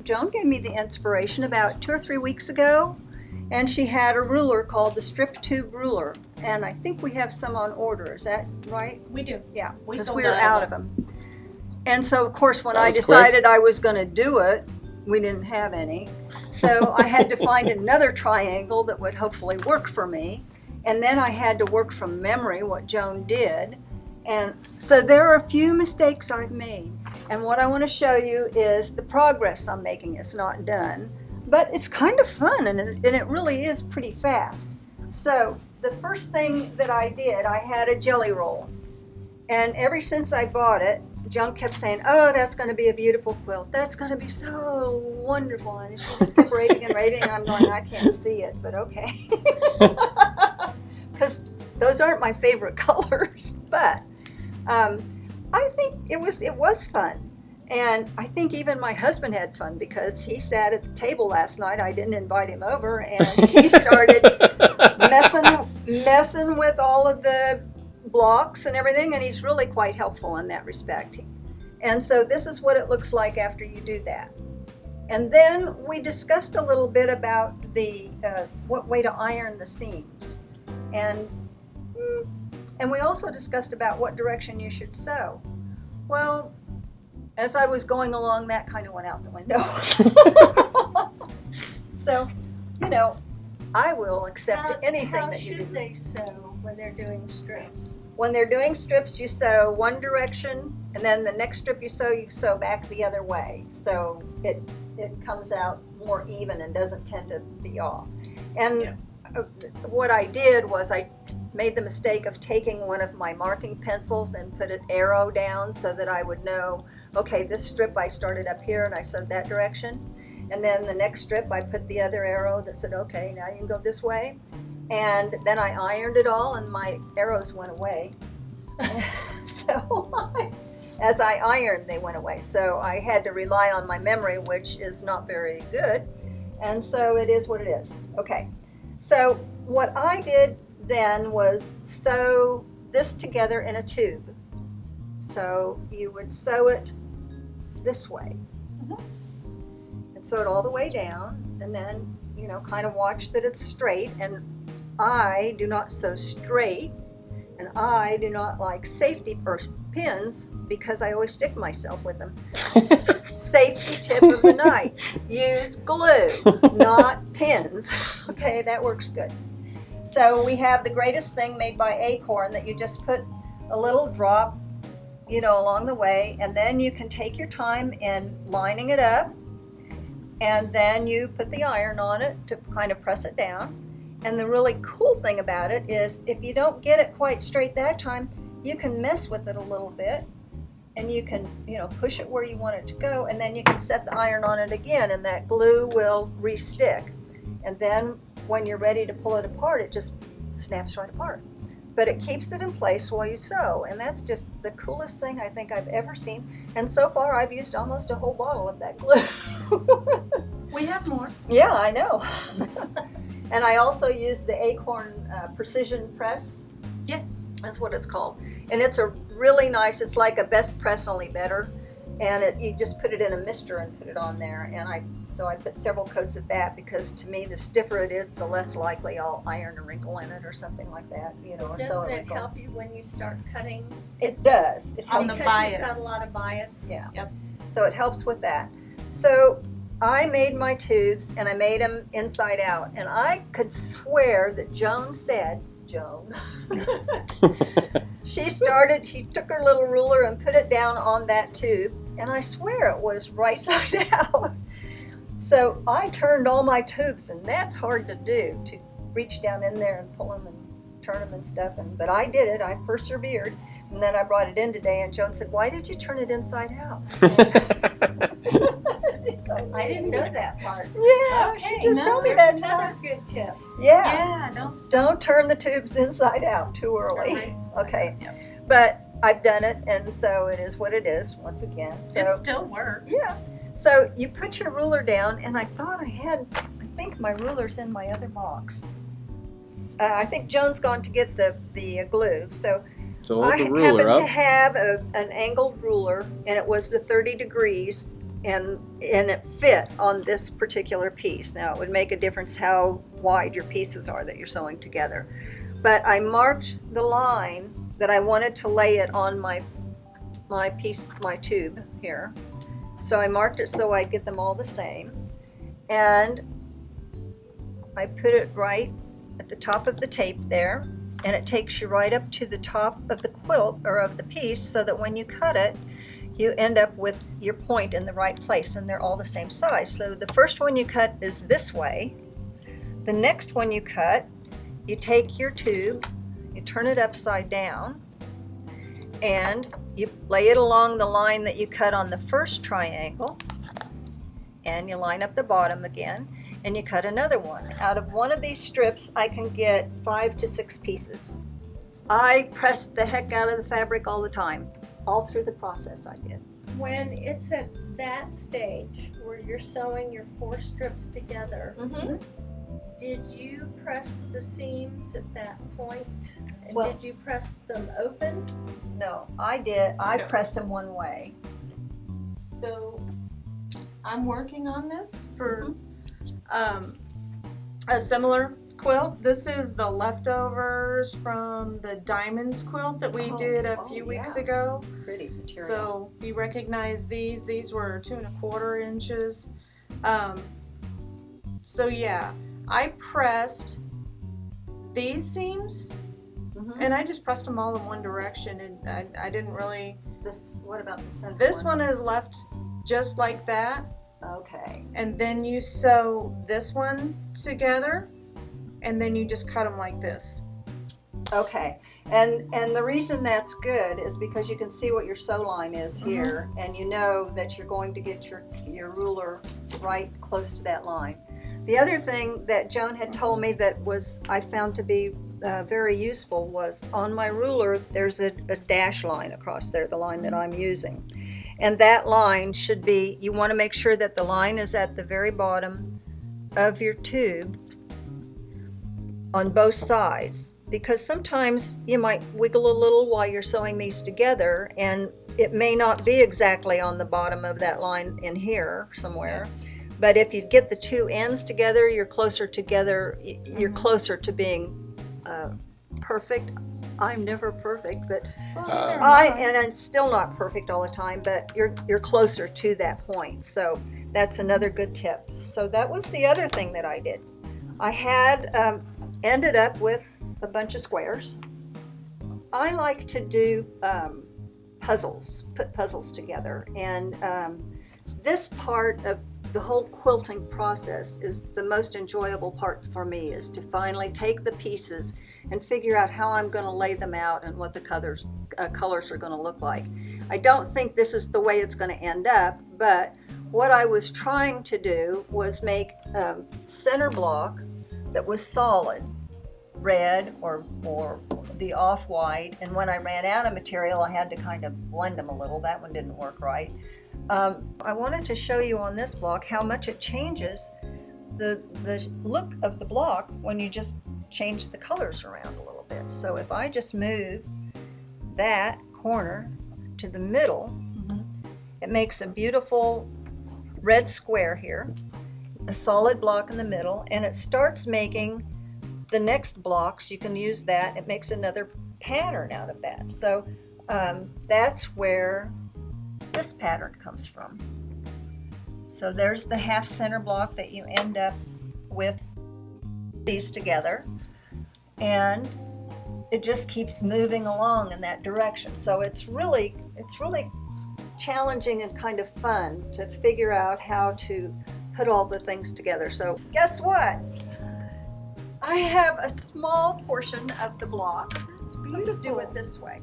Joan gave me the inspiration about 2 or 3 weeks ago, and she had a ruler called the strip tube ruler, and I think we have some on order. Is that right? We do. Yeah, We because sold we're out of them. them. And so, of course, when That I was decided I was going to do it, we didn't have any. So I had to find another triangle that would hopefully work for me. And then I had to work from memory what Joan did. And so there are a few mistakes I've made. And what I want to show you is the progress I'm making. It's not done, but it's kind of fun, and it really is pretty fast. So the first thing that I did, I had a jelly roll. And ever since I bought it, Joan kept saying, oh, that's going to be a beautiful quilt. That's going to be so wonderful. And she just kept raving and raving. And I'm going, I can't see it, but okay. Because those aren't my favorite colors. But I think it was fun. And I think even my husband had fun because he sat at the table last night. I didn't invite him over. And he started messing with all of the blocks and everything, and he's really quite helpful in that respect. And so this is what it looks like after you do that. And then we discussed a little bit about the what way to iron the seams, and we also discussed about what direction you should sew. Well, as I was going along, that kind of went out the window. So, I will accept anything that you do. How should they sew when they're doing strips? When they're doing strips, you sew one direction, and then the next strip you sew back the other way. So it comes out more even and doesn't tend to be off. And what I did was I made the mistake of taking one of my marking pencils and put an arrow down so that I would know, okay, this strip I started up here and I sewed that direction. And then the next strip I put the other arrow that said, okay, now you can go this way. And then I ironed it all and my arrows went away. So as I ironed, they went away. So I had to rely on my memory, which is not very good. And so it is what it is. Okay. So what I did then was sew this together in a tube. So you would sew it this way. And sew it all the way down, and then, kind of watch that it's straight. And I do not sew straight, and I do not like safety pins because I always stick myself with them. Safety tip of the night: use glue, not pins. Okay, that works good. So we have the greatest thing made by Acorn that you just put a little drop, along the way, and then you can take your time in lining it up, and then you put the iron on it to kind of press it down. And the really cool thing about it is if you don't get it quite straight that time, you can mess with it a little bit, and you can, push it where you want it to go, and then you can set the iron on it again, and that glue will re-stick. And then when you're ready to pull it apart, it just snaps right apart. But it keeps it in place while you sew, and that's just the coolest thing I think I've ever seen. And so far, I've used almost a whole bottle of that glue. We have more. Yeah, I know. And I also used the Acorn Precision Press. Yes. That's what it's called. And it's a really nice, it's like a best press, only better. And you just put it in a mister and put it on there. And I put several coats of that because to me, the stiffer it is, the less likely I'll iron a wrinkle in it or something like that, or sew a Doesn't it wrinkle. help you when you start cutting? It does. It On helps. the bias. You've got a lot of bias. Yeah. Yep. So it helps with that. So I made my tubes and I made them inside out. And I could swear that Joan, she took her little ruler and put it down on that tube. And I swear it was right side out. So I turned all my tubes, and that's hard to do, to reach down in there and pull them and turn them and stuff. But I did it. I persevered. And then I brought it in today, and Joan said, why did you turn it inside out? I didn't know that part. Yeah, Okay, she just told me there's that another tonight. good tip. Yeah, don't. don't turn the tubes inside out too early. Right. Okay, Yep. but I've done it, and so it is what it is once again. So It still works. yeah, so you put your ruler down, and I think my ruler's in my other box. I think Joan's gone to get the glue, so So I hold the ruler happened to up. have an angled ruler, and it was the 30 degrees, and it fit on this particular piece. Now it would make a difference how wide your pieces are that you're sewing together. But I marked the line that I wanted to lay it on my piece, my tube here. So I marked it so I'd get them all the same. And I put it right at the top of the tape there, and it takes you right up to the top of the quilt or of the piece, so that when you cut it, you end up with your point in the right place, and they're all the same size. So the first one you cut is this way. The next one you cut, you take your tube, you turn it upside down, and you lay it along the line that you cut on the first triangle, and you line up the bottom again, and you cut another one. Out of one of these strips, I can get 5 to 6 pieces. I press the heck out of the fabric all the time. All through the process I did. When it's at that stage where you're sewing your 4 strips together, did you press the seams at that point? And Well- did you press them open? No, I did. I pressed them one way. So I'm working on this for a similar quilt. This is the leftovers from the diamonds quilt that we did a few weeks ago. Pretty material. So if you recognize these were 2 1/4 inches. So yeah, I pressed these seams and I just pressed them all in one direction, and I didn't really. What about the center This one is left just like that. Okay. And then you sew this one together, and then you just cut them like this. Okay. And the reason that's good is because you can see what your sew line is here, and you know that you're going to get your ruler right close to that line. The other thing that Joan had told me that I found to be very useful was on my ruler there's a dash line across there, the line that I'm using. And that line should be, you want to make sure that the line is at the very bottom of your tube on both sides, because sometimes you might wiggle a little while you're sewing these together, and it may not be exactly on the bottom of that line in here somewhere. But if you get the two ends together, you're closer together. You're closer to being perfect. I'm never perfect, but and I'm still not perfect all the time. But you're closer to that point. So that's another good tip. So that was the other thing that I did. I had ended up with a bunch of squares. I like to do puzzles, put puzzles together, and this part of the whole quilting process is the most enjoyable part for me, is to finally take the pieces and figure out how I'm going to lay them out and what the colors are going to look like. I don't think this is the way it's going to end up, but what I was trying to do was make a center block that was solid, red or the off-white, and when I ran out of material I had to kind of blend them a little. That one didn't work right. I wanted to show you on this block how much it changes the look of the block when you just change the colors around a little bit. So if I just move that corner to the middle, it makes a beautiful red square here, a solid block in the middle, and it starts making the next blocks. You can use that. It makes another pattern out of that. So that's where this pattern comes from. So there's the half center block that you end up with these together, and it just keeps moving along in that direction. So it's really challenging and kind of fun to figure out how to put all the things together. So guess what? I have a small portion of the block. It's beautiful. Let's do it this way.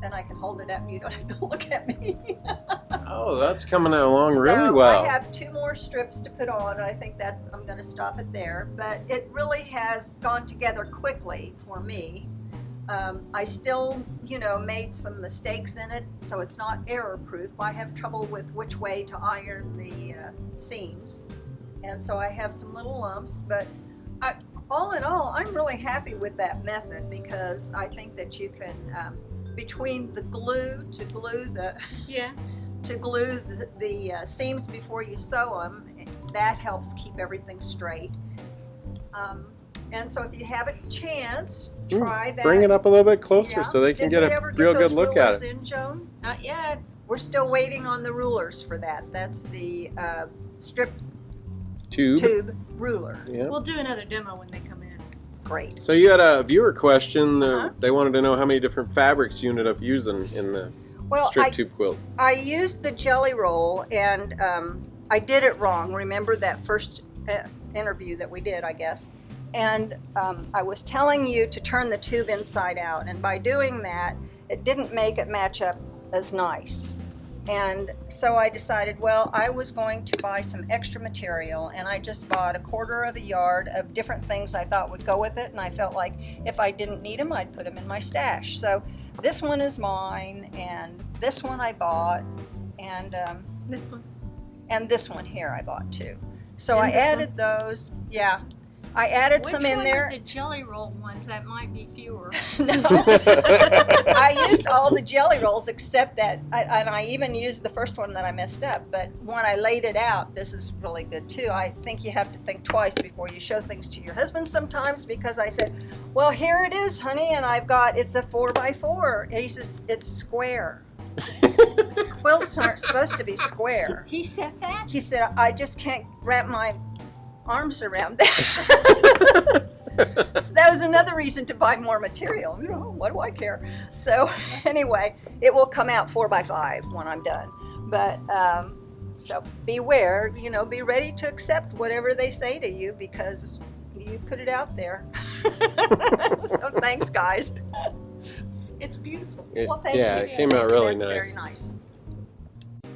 Then I can hold it up and you don't have to look at me. Oh, that's coming along really So well. I have 2 more strips to put on, and I think I'm going to stop it there. But it really has gone together quickly for me. I still, made some mistakes in it, so it's not error-proof. I have trouble with which way to iron the seams, and so I have some little lumps. But all in all, I'm really happy with that method, because I think that you can, between the glue to glue to glue the seams before you sew them. That helps keep everything straight. And so if you have a chance, try that. Bring it up a little bit closer Yeah. so they can Did get we a ever real get good those look at rulers it. in, Joan? Not yet. We're still waiting on the rulers for that. That's the strip tube ruler. Yeah. We'll do another demo when they come in. Great. So you had a viewer question. Uh-huh. They wanted to know how many different fabrics you ended up using in the Well, strip tube quilt. I used the jelly roll, and I did it wrong. Remember that first interview that we did, I guess? And I was telling you to turn the tube inside out, and by doing that, it didn't make it match up as nice. And so I decided, well, I was going to buy some extra material, and I just bought 1/4 yard of different things I thought would go with it, and I felt like if I didn't need them, I'd put them in my stash. So this one is mine, and this one I bought, and This one. this one here I bought too. So And I this added those, yeah. I added some in there. The jelly roll ones, that might be fewer. No. I used all the jelly rolls except that, and I even used the first one that I messed up, but when I laid it out, this is really good too. I think you have to think twice before you show things to your husband sometimes, because I said, well, here it is, honey, and it's a 4x4. And he says, it's square. Quilts aren't supposed to be square. He said that? He said, I just can't wrap my arms around that. So that was another reason to buy more material. You know, what do I care? So anyway, it will come out 4x5 when I'm done. But so beware, be ready to accept whatever they say to you, because you put it out there. So thanks, guys. It's beautiful. Well, thank you. It came out really That's nice. very nice.